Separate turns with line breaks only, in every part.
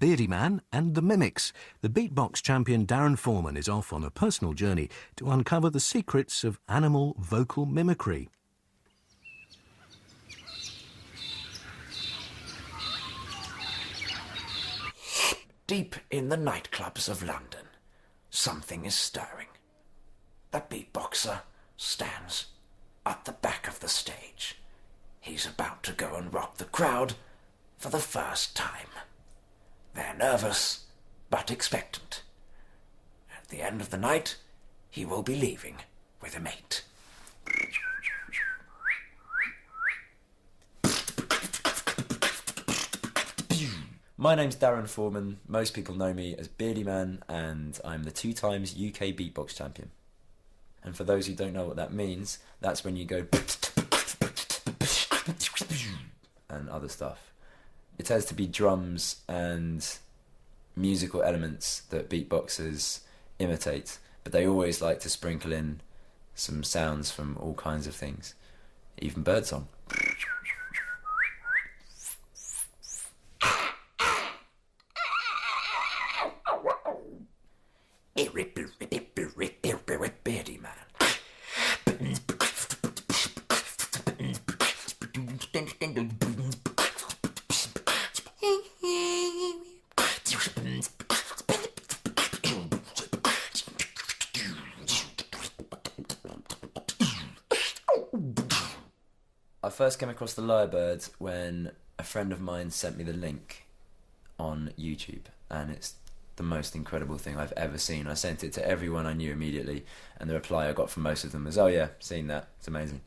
Beardyman and the Mimics. The beatbox champion Darren Foreman is off on a personal journey to uncover the secrets of animal vocal mimicry.
Deep in the nightclubs of London, something is stirring. The beatboxer stands at the back of the stage. He's about to go and rock the crowd for the first time. They're nervous, but expectant. At the end of the night, he will be leaving with a mate.
My name's Darren Foreman. Most people know me as Beardyman, and I'm the 2 times UK beatbox champion. And for those who don't know what that means, that's when you go and other stuff. It tends to be drums and musical elements that beatboxers imitate, but they always like to sprinkle in some sounds from all kinds of things, even birdsong.
Beardyman.
I first came across the Lyrebird when a friend of mine sent me the link on YouTube, and it's the most incredible thing I've ever seen. I sent it to everyone I knew immediately, and the reply I got from most of them was, "Oh yeah, seen that, it's amazing."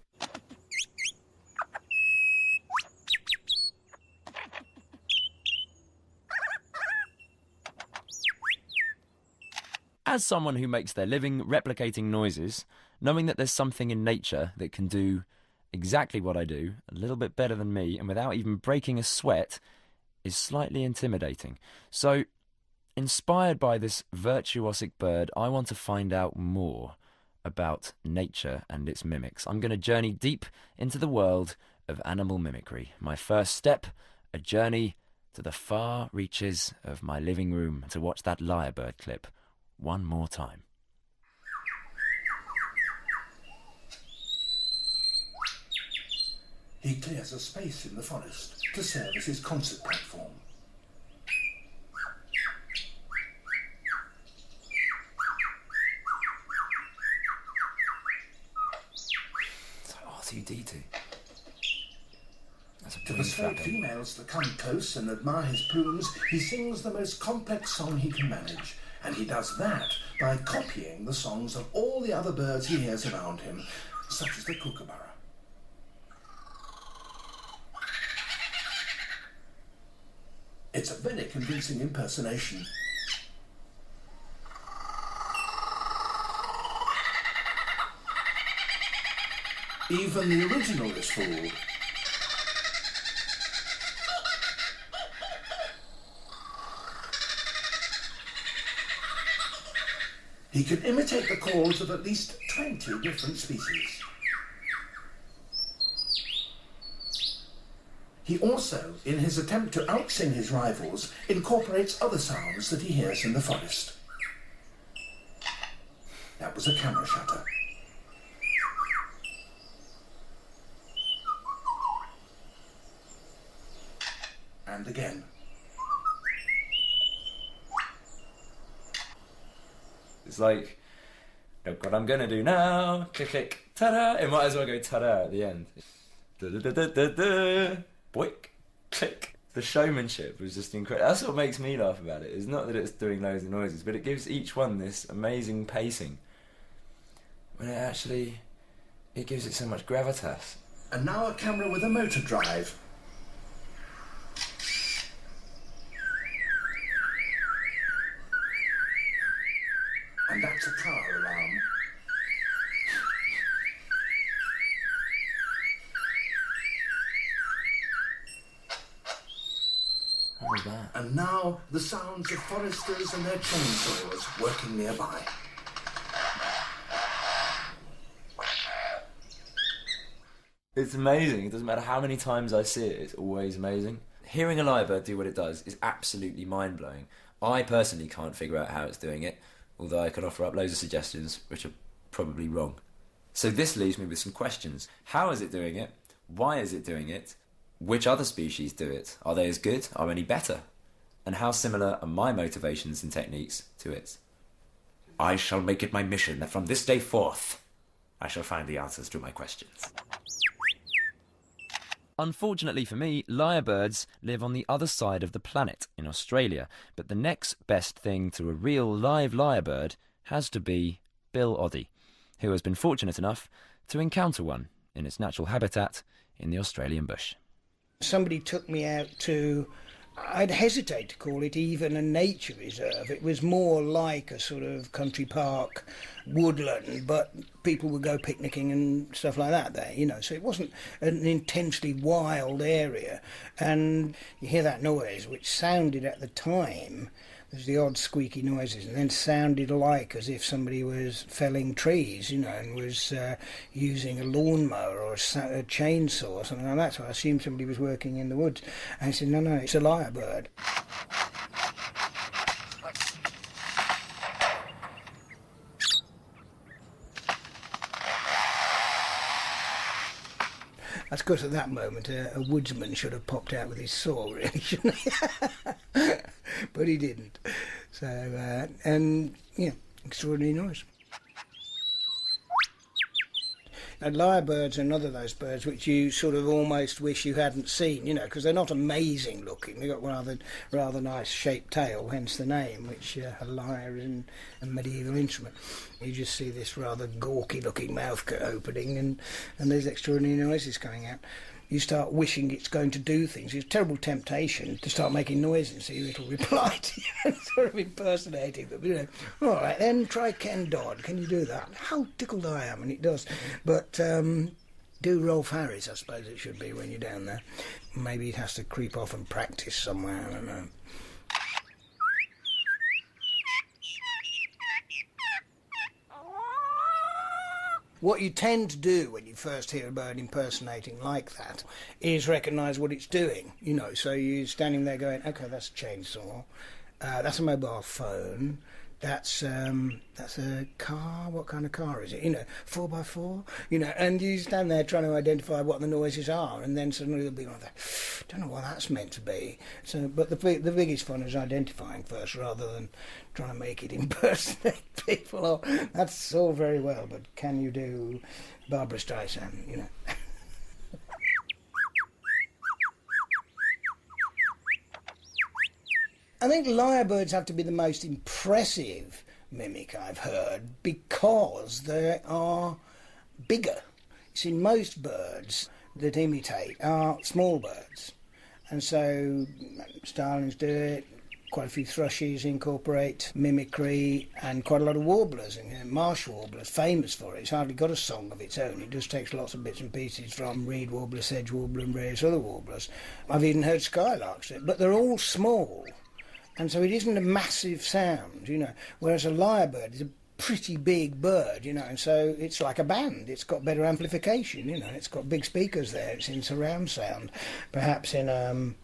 As someone who makes their living replicating noises, knowing that there's something in nature that can do exactly what I do, a little bit better than me, and without even breaking a sweat, is slightly intimidating. So, inspired by this virtuosic bird, I want to find out more about nature and its mimics. I'm going to journey deep into the world of animal mimicry. My first step, a journey to the far reaches of my living room to watch that Lyrebird clip one more time.
He clears a space in the forest to serve as his concert platform.
It's like R2-D2. That's a
To persuade females to come close and admire his plumes, he sings the most complex song he can manage, and he does that by copying the songs of all the other birds he hears around him, such as the kookaburra. It's a very convincing impersonation. Even the original is fooled. He can imitate the calls of at least 20 different species. He also, in his attempt to outsing his rivals, incorporates other sounds that he hears in the forest. That was a camera shutter. And again.
It's like, look what I'm gonna do now, click, click, ta-da! It might as well go ta-da at the end. Da-da-da-da-da-da. Boink, click. The showmanship was just incredible. That's what makes me laugh about it. It's not that it's doing loads of noises, but it gives each one this amazing pacing. When it gives it so much gravitas.
And now a camera with a motor drive. And that's a car alarm.
What was that?
And now the sounds of foresters and their chainsaws working nearby.
It's amazing. It doesn't matter how many times I see it, it's always amazing. Hearing a lyrebird do what it does is absolutely mind-blowing. I personally can't figure out how it's doing it, although I could offer up loads of suggestions, which are probably wrong. So this leaves me with some questions. How is it doing it? Why is it doing it? Which other species do it? Are they as good? Are any better? And how similar are my motivations and techniques to its?
I shall make it my mission that from this day forth, I shall find the answers to my questions.
Unfortunately for me, lyrebirds live on the other side of the planet, in Australia, but the next best thing to a real live lyrebird has to be Bill Oddie, who has been fortunate enough to encounter one in its natural habitat in the Australian bush.
Somebody took me out to, I'd hesitate to call it even a nature reserve. It was more like a sort of country park woodland, but people would go picnicking and stuff like that there, you know, so it wasn't an intensely wild area. And you hear that noise, which sounded at the time, there's the odd squeaky noises, and then sounded like as if somebody was felling trees, you know, and was using a lawnmower or a chainsaw or something like that. So I assumed somebody was working in the woods. And I said, no, it's a lyrebird. That's because at that moment a woodsman should have popped out with his saw, really, shouldn't he? But he didn't. So, and, yeah, extraordinary noise. And lyrebirds are another of those birds which you sort of almost wish you hadn't seen, you know, because they're not amazing looking. They've got rather nice shaped tail, hence the name, which a lyre is a medieval instrument. You just see this rather gawky looking mouth opening and there's extraordinary noises coming out. You start wishing it's going to do things. It's a terrible temptation to start making noises and see if it'll reply to you, sort of impersonating them. You know, all right, then try Ken Dodd. Can you do that? How tickled I am, and it does. But do Rolf Harris, I suppose it should be when you're down there. Maybe it has to creep off and practice somewhere, I don't know. What you tend to do when you first hear a bird impersonating like that is recognise what it's doing, you know, so you're standing there going, OK, that's a chainsaw, that's a mobile phone, that's a car, what kind of car is it, you know, 4x4, you know, and you stand there trying to identify what the noises are, and then suddenly there'll be like that, don't know what that's meant to be. So, but the biggest fun is identifying first rather than trying to make it impersonate people. Or, that's all very well, but can you do Barbara Streisand, you know? I think lyrebirds have to be the most impressive mimic I've heard because they are bigger. You see, most birds that imitate are small birds, and so starlings do it. Quite a few thrushes incorporate mimicry, and quite a lot of warblers, and marsh warblers, famous for it. It's hardly got a song of its own. It just takes lots of bits and pieces from reed warbler, sedge warbler and various other warblers. I've even heard skylarks do it, but they're all small. And so it isn't a massive sound, you know, whereas a lyrebird is a pretty big bird, you know, and so it's like a band. It's got better amplification, you know, it's got big speakers there, it's in surround sound. Perhaps in a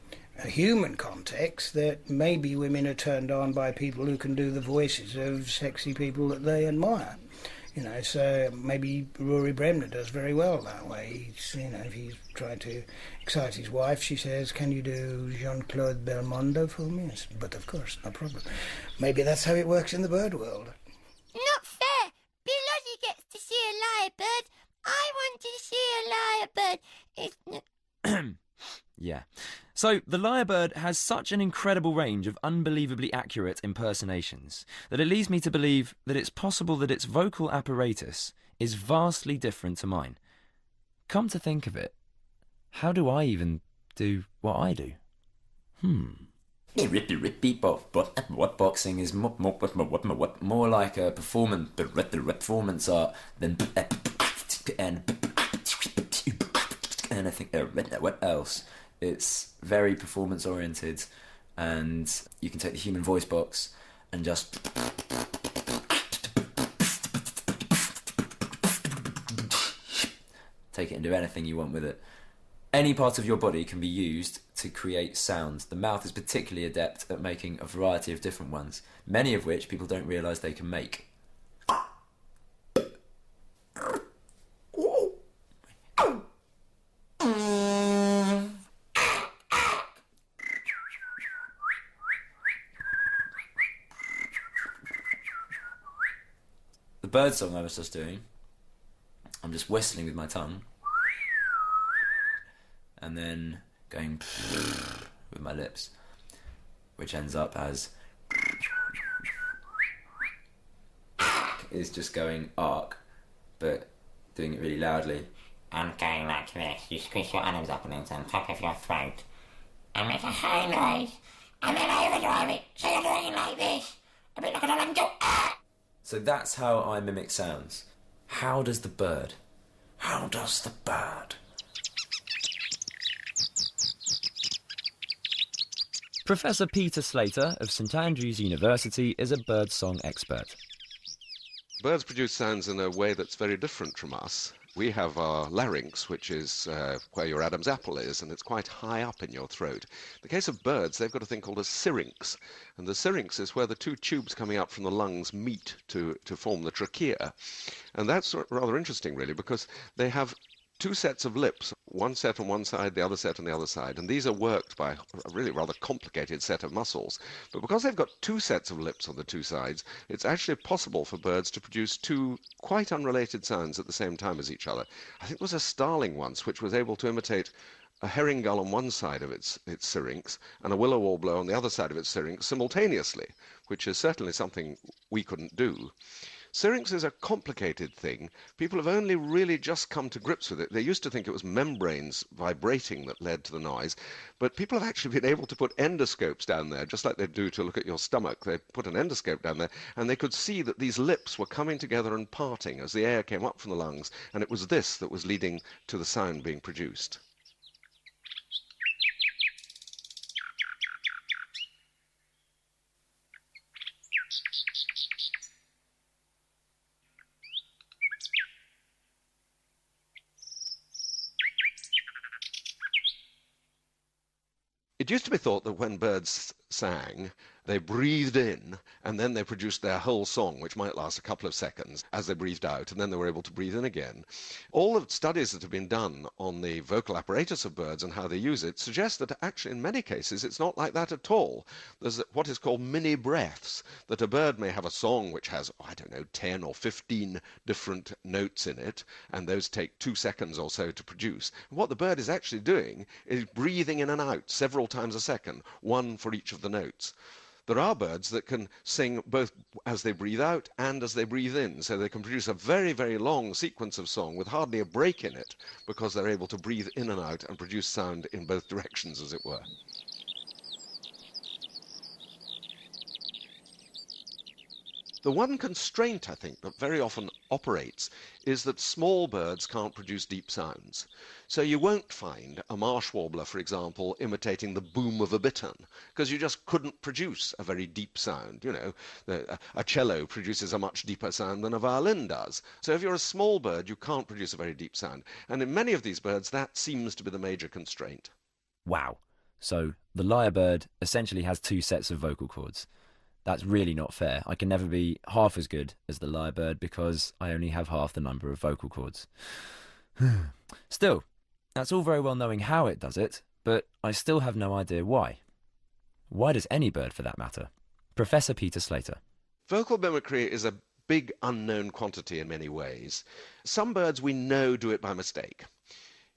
human context that maybe women are turned on by people who can do the voices of sexy people that they admire. You know, so maybe Rory Bremner does very well that way. He's, you know, if he's trying to excite his wife, she says, can you do Jean-Claude Belmondo for me? Yes, but of course, no problem. Maybe that's how it works in the bird world.
Not fair. Bill Oddie gets to see a lyrebird. I want to see a lyrebird. It's...
Yeah. So, the lyrebird has such an incredible range of unbelievably accurate impersonations that it leads me to believe that it's possible that its vocal apparatus is vastly different to mine. Come to think of it, how do I even do what I do? Beatboxing is more like a performance art than and I think what else? It's very performance oriented, and you can take the human voice box and just take it and do anything you want with it. Any part of your body can be used to create sounds. The mouth is particularly adept at making a variety of different ones, many of which people don't realise they can make. The birdsong I was just doing, I'm just whistling with my tongue and then going with my lips, which ends up as is just going arc, but doing it really loudly.
And going like this. You squish your arms up against the top of your throat and make a high noise, and then overdrive it, so you're doing it like this, a bit like an alarm go.
So that's how I mimic sounds. How does the bird?
How does the bird?
Professor Peter Slater of St Andrews University is a birdsong expert.
Birds produce sounds in a way that's very different from us. We have our larynx, which is where your Adam's apple is, and it's quite high up in your throat. In the case of birds, they've got a thing called a syrinx, and the syrinx is where the two tubes coming up from the lungs meet to form the trachea. And that's rather interesting, really, because they have two sets of lips, one set on one side, the other set on the other side, and these are worked by a really rather complicated set of muscles. But because they've got two sets of lips on the two sides, it's actually possible for birds to produce two quite unrelated sounds at the same time as each other. I think there was a starling once which was able to imitate a herring gull on one side of its syrinx and a willow warbler on the other side of its syrinx simultaneously, which is certainly something we couldn't do. Syrinx is a complicated thing. People have only really just come to grips with it. They used to think it was membranes vibrating that led to the noise, but people have actually been able to put endoscopes down there, just like they do to look at your stomach. They put an endoscope down there, and they could see that these lips were coming together and parting as the air came up from the lungs, and it was this that was leading to the sound being produced. It used to be thought that when birds sang, they breathed in and then they produced their whole song, which might last a couple of seconds, as they breathed out, and then they were able to breathe in again. All the studies that have been done on the vocal apparatus of birds and how they use it suggest that actually in many cases it's not like that at all. There's what is called mini breaths, that a bird may have a song which has, 10 or 15 different notes in it, and those take 2 seconds or so to produce. And what the bird is actually doing is breathing in and out several times a second, one for each of the notes. There are birds that can sing both as they breathe out and as they breathe in, so they can produce a very, very long sequence of song with hardly a break in it, because they're able to breathe in and out and produce sound in both directions, as it were. The one constraint, I think, that very often operates is that small birds can't produce deep sounds. So you won't find a marsh warbler, for example, imitating the boom of a bittern, because you just couldn't produce a very deep sound. A cello produces a much deeper sound than a violin does. So if you're a small bird, you can't produce a very deep sound. And in many of these birds, that seems to be the major constraint.
Wow. So the lyrebird essentially has 2 sets of vocal cords. That's really not fair. I can never be half as good as the lyrebird because I only have half the number of vocal cords. Still, that's all very well knowing how it does it, but I still have no idea why. Why does any bird, for that matter? Professor Peter Slater.
Vocal mimicry is a big unknown quantity in many ways. Some birds we know do it by mistake.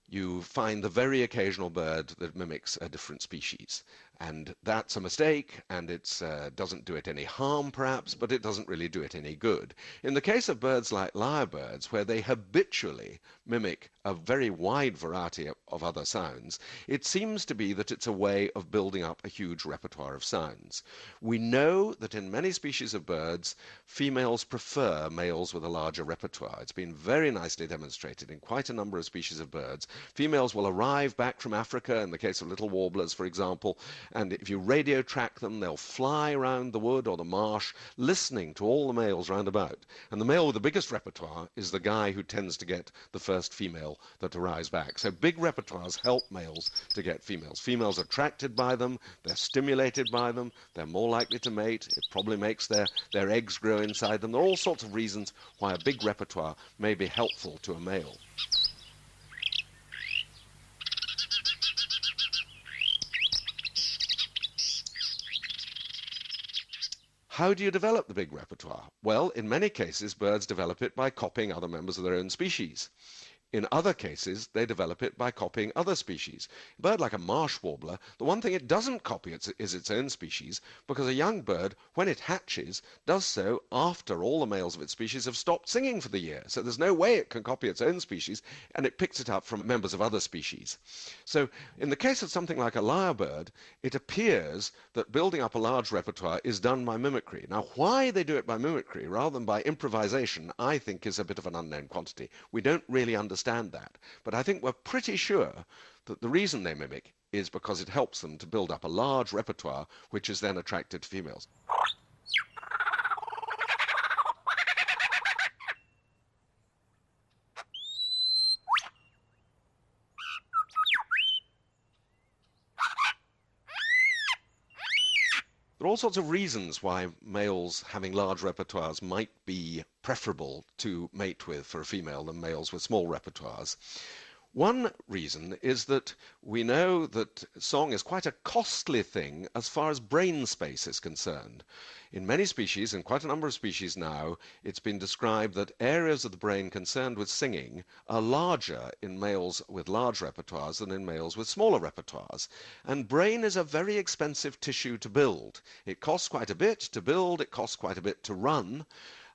You find the very occasional bird that mimics a different species. And that's a mistake, and it doesn't do it any harm, perhaps, but it doesn't really do it any good. In the case of birds like lyrebirds, where they habitually mimic a very wide variety of other sounds, it seems to be that it's a way of building up a huge repertoire of sounds. We know that in many species of birds, females prefer males with a larger repertoire. It's been very nicely demonstrated in quite a number of species of birds. Females will arrive back from Africa, in the case of little warblers, for example, and if you radio track them, they'll fly around the wood or the marsh, listening to all the males round about. And the male with the biggest repertoire is the guy who tends to get the first female that arrives back. So big repertoires help males to get females. Females are attracted by them, they're stimulated by them, they're more likely to mate, it probably makes their eggs grow inside them. There are all sorts of reasons why a big repertoire may be helpful to a male. How do you develop the big repertoire? Well, in many cases, birds develop it by copying other members of their own species. In other cases, they develop it by copying other species. A bird like a marsh warbler, the one thing it doesn't copy is its own species, because a young bird, when it hatches, does so after all the males of its species have stopped singing for the year. So there's no way it can copy its own species, and it picks it up from members of other species. So in the case of something like a lyrebird, it appears that building up a large repertoire is done by mimicry. Now, why they do it by mimicry rather than by improvisation, I think is a bit of an unknown quantity. We don't really understand that, but I think we're pretty sure that the reason they mimic is because it helps them to build up a large repertoire which is then attracted to females. There are all sorts of reasons why males having large repertoires might be preferable to mate with for a female than males with small repertoires. One reason is that we know that song is quite a costly thing as far as brain space is concerned. In many species, and quite a number of species now, it's been described that areas of the brain concerned with singing are larger in males with large repertoires than in males with smaller repertoires. And brain is a very expensive tissue to build. It costs quite a bit to build, it costs quite a bit to run.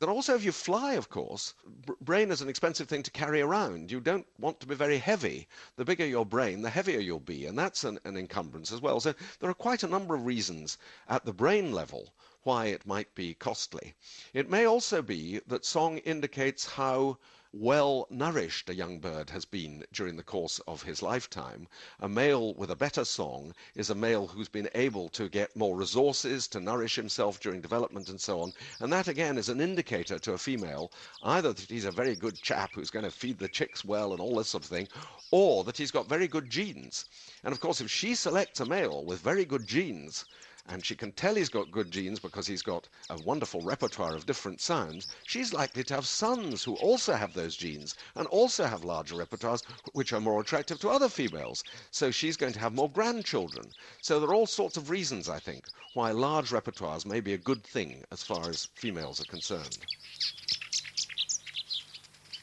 And also, if you fly, of course, brain is an expensive thing to carry around. You don't want to be very heavy. The bigger your brain, the heavier you'll be, and that's an encumbrance as well. So there are quite a number of reasons at the brain level why it might be costly. It may also be that song indicates how well nourished a young bird has been during the course of his lifetime. A male with a better song is a male who's been able to get more resources to nourish himself during development and so on. And that again is an indicator to a female either that he's a very good chap who's going to feed the chicks well and all this sort of thing, or that he's got very good genes. And of course, if she selects a male with very good genes, and she can tell he's got good genes because he's got a wonderful repertoire of different sounds, she's likely to have sons who also have those genes and also have larger repertoires which are more attractive to other females. So she's going to have more grandchildren. So there are all sorts of reasons, I think, why large repertoires may be a good thing as far as females are concerned.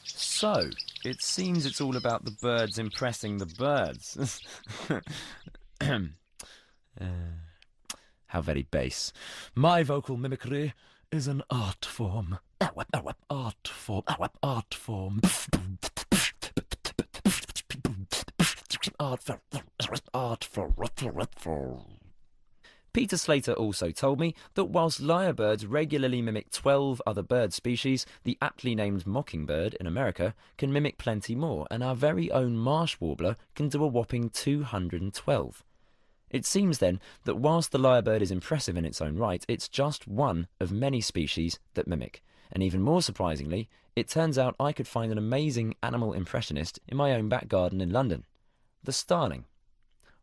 So, it seems it's all about the birds impressing the birds. How very base. My vocal mimicry is an art form. Art form. Art form. Art form. Peter Slater also told me that whilst lyrebirds regularly mimic 12 other bird species, the aptly named mockingbird in America can mimic plenty more, and our very own marsh warbler can do a whopping 212. It seems then that whilst the lyrebird is impressive in its own right, it's just one of many species that mimic. And even more surprisingly, it turns out I could find an amazing animal impressionist in my own back garden in London. The starling.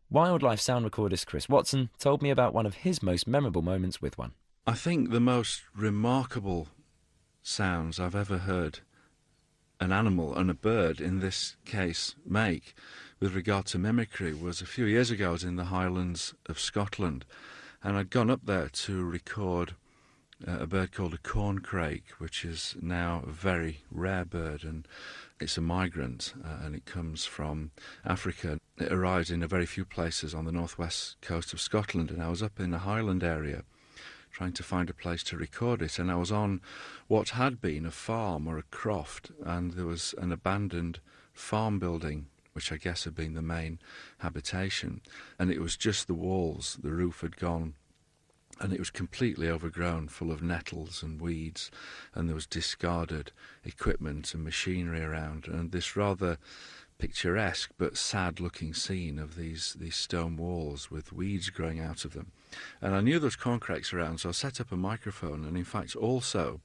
Wildlife sound recordist Chris Watson told me about one of his most memorable moments with one.
I think the most remarkable sounds I've ever heard an animal and a bird, in this case, make with regard to mimicry was a few years ago. I was in the Highlands of Scotland, and I'd gone up there to record a bird called a corncrake, which is now a very rare bird, and it's a migrant, and it comes from Africa. It arrives in a very few places on the northwest coast of Scotland, and I was up in the Highland area trying to find a place to record it, and I was on what had been a farm or a croft, and there was an abandoned farm building which I guess had been the main habitation, and it was just the walls. The roof had gone, and it was completely overgrown, full of nettles and weeds, and there was discarded equipment and machinery around, and this rather picturesque but sad-looking scene of these stone walls with weeds growing out of them. And I knew there was corncrakes around, so I set up a microphone, and in fact also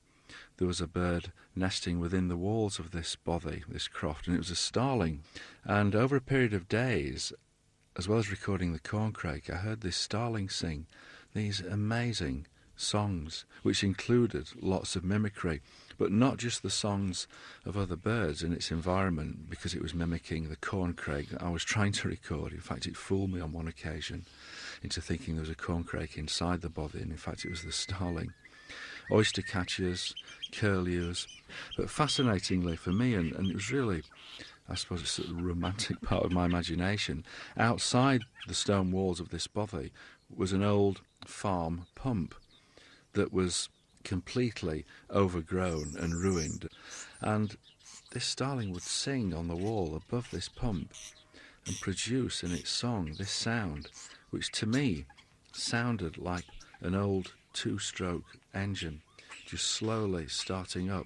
there was a bird nesting within the walls of this bothy, this croft, and it was a starling. And over a period of days, as well as recording the corncrake, I heard this starling sing these amazing songs, which included lots of mimicry, but not just the songs of other birds in its environment, because it was mimicking the corncrake that I was trying to record. In fact, it fooled me on one occasion into thinking there was a corncrake inside the bothy, and in fact it was the starling. Oyster catchers, curlews, but fascinatingly for me, and it was really, I suppose, it's a romantic part of my imagination, outside the stone walls of this bothy was an old farm pump that was completely overgrown and ruined, and this starling would sing on the wall above this pump and produce in its song this sound, which to me sounded like an old two-stroke engine just slowly starting up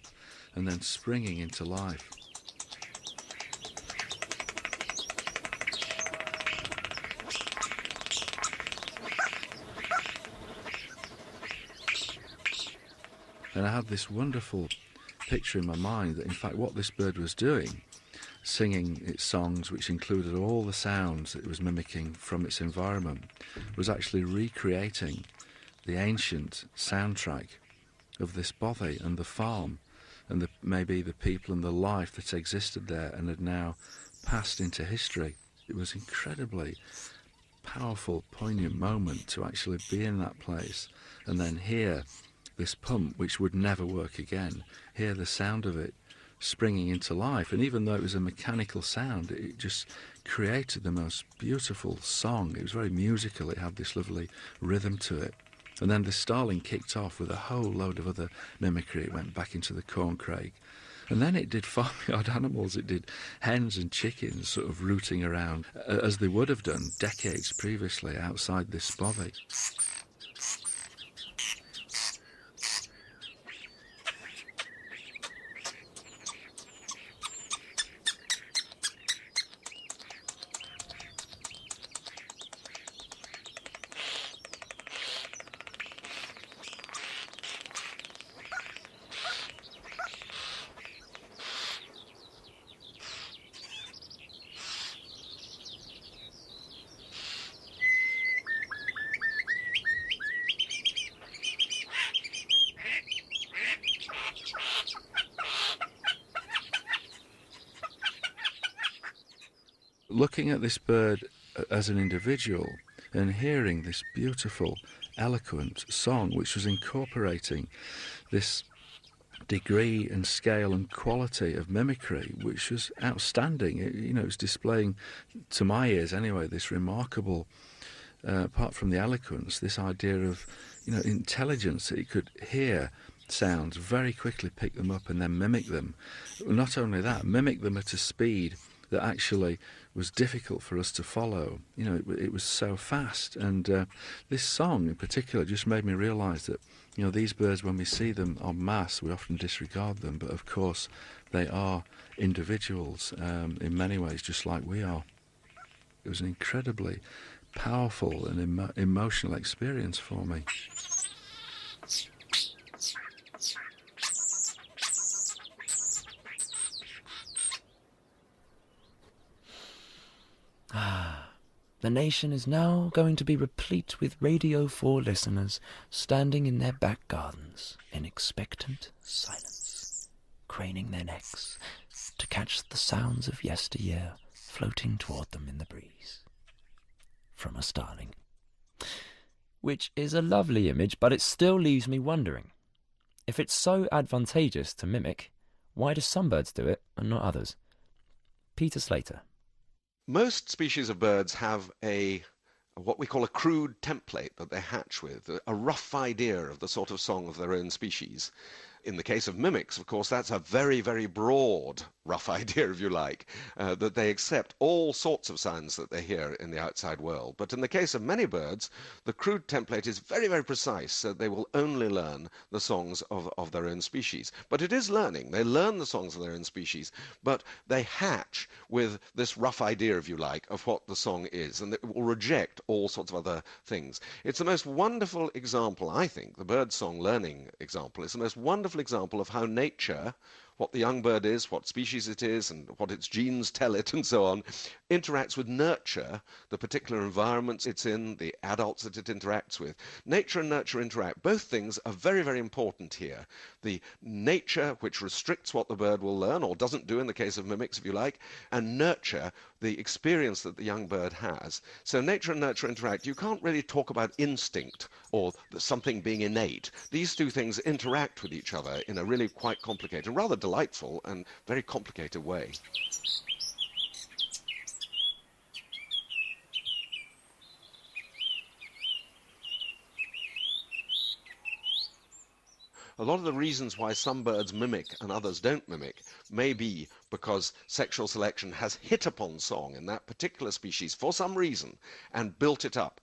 and then springing into life. And I had this wonderful picture in my mind that in fact what this bird was doing, singing its songs, which included all the sounds that it was mimicking from its environment, was actually recreating the ancient soundtrack of this bothy and the farm and maybe the people and the life that existed there and had now passed into history. It was an incredibly powerful, poignant moment to actually be in that place and then hear this pump, which would never work again, hear the sound of it springing into life. And even though it was a mechanical sound, it just created the most beautiful song. It was very musical, it had this lovely rhythm to it. And then the starling kicked off with a whole load of other mimicry. It went back into the corncrake. And then it did farmyard animals. It did hens and chickens sort of rooting around, as they would have done decades previously outside this bothy. Looking at this bird as an individual and hearing this beautiful, eloquent song, which was incorporating this degree and scale and quality of mimicry, which was outstanding. It was displaying, to my ears anyway, this remarkable, apart from the eloquence, this idea of, intelligence, that it could hear sounds, very quickly pick them up and then mimic them. Not only that, mimic them at a speed that actually was difficult for us to follow. It was so fast, and this song in particular just made me realise that, these birds, when we see them en masse, we often disregard them, but of course they are individuals in many ways, just like we are. It was an incredibly powerful and emotional experience for me.
The nation is now going to be replete with Radio 4 listeners standing in their back gardens in expectant silence, craning their necks to catch the sounds of yesteryear floating toward them in the breeze. From a starling. Which is a lovely image, but it still leaves me wondering. If it's so advantageous to mimic, why do some birds do it and not others? Peter Slater.
Most species of birds have what we call a crude template that they hatch with, a rough idea of the sort of song of their own species. In the case of mimics, of course, that's a very, very broad, rough idea, if you like, that they accept all sorts of sounds that they hear in the outside world. But in the case of many birds, the crude template is very, very precise, so they will only learn the songs of their own species. But it is learning. They learn the songs of their own species, but they hatch with this rough idea, if you like, of what the song is, and it will reject all sorts of other things. It's the most wonderful example, I think, the birdsong learning example is the most wonderful example of how nature, what the young bird is, what species it is, and what its genes tell it, and so on, interacts with nurture, the particular environments it's in, the adults that it interacts with. Nature and nurture interact. Both things are very, very important here. The nature, which restricts what the bird will learn, or doesn't do in the case of mimics, if you like, and nurture, the experience that the young bird has. So nature and nurture interact. You can't really talk about instinct or something being innate. These two things interact with each other in a really quite complicated, rather delightful and very complicated way. A lot of the reasons why some birds mimic and others don't mimic may be because sexual selection has hit upon song in that particular species for some reason and built it up.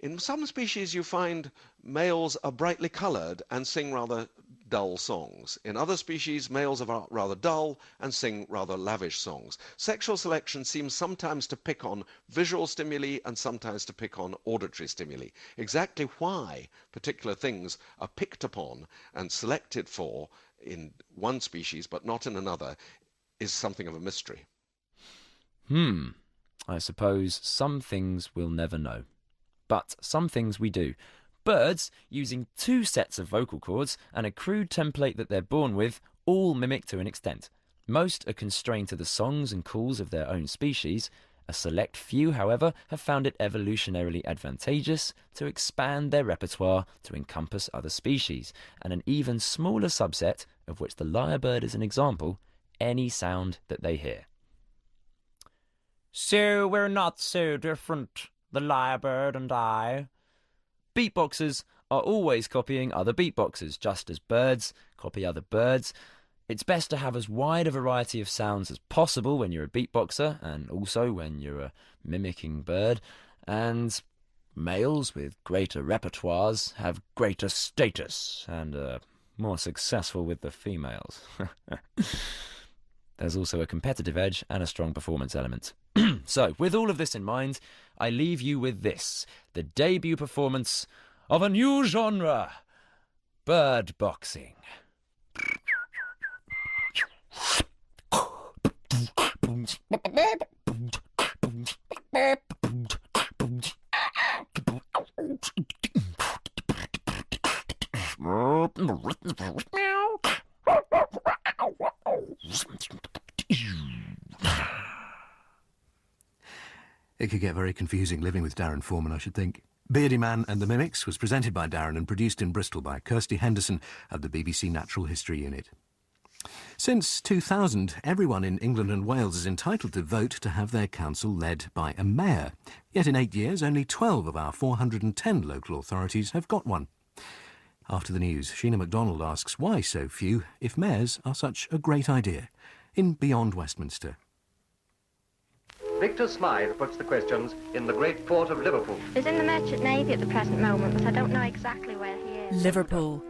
In some species you find males are brightly coloured and sing rather dull songs. In other species, males are rather dull and sing rather lavish songs. Sexual selection seems sometimes to pick on visual stimuli and sometimes to pick on auditory stimuli. Exactly why particular things are picked upon and selected for in one species but not in another is something of a mystery.
I suppose some things we'll never know. But some things we do. Birds, using 2 sets of vocal cords and a crude template that they're born with, all mimic to an extent. Most are constrained to the songs and calls of their own species. A select few, however, have found it evolutionarily advantageous to expand their repertoire to encompass other species, and an even smaller subset, of which the lyrebird is an example, any sound that they hear. So we're not so different, the lyrebird and I. Beatboxers are always copying other beatboxers, just as birds copy other birds. It's best to have as wide a variety of sounds as possible when you're a beatboxer, and also when you're a mimicking bird. And males with greater repertoires have greater status and are more successful with the females. There's also a competitive edge and a strong performance element. So, with all of this in mind, I leave you with this, the debut performance of a new genre, bird boxing.
It could get very confusing living with Darren Foreman, I should think. Beardyman and the Mimics was presented by Darren and produced in Bristol by Kirsty Henderson of the BBC Natural History Unit. Since 2000, everyone in England and Wales is entitled to vote to have their council led by a mayor. Yet in 8 years, only 12 of our 410 local authorities have got one. After the news, Sheena MacDonald asks why so few, if mayors are such a great idea, in Beyond Westminster.
Victor Smythe puts the questions in the great port of Liverpool.
He's in the Merchant Navy at the present moment, but I don't know exactly where he is.
Liverpool,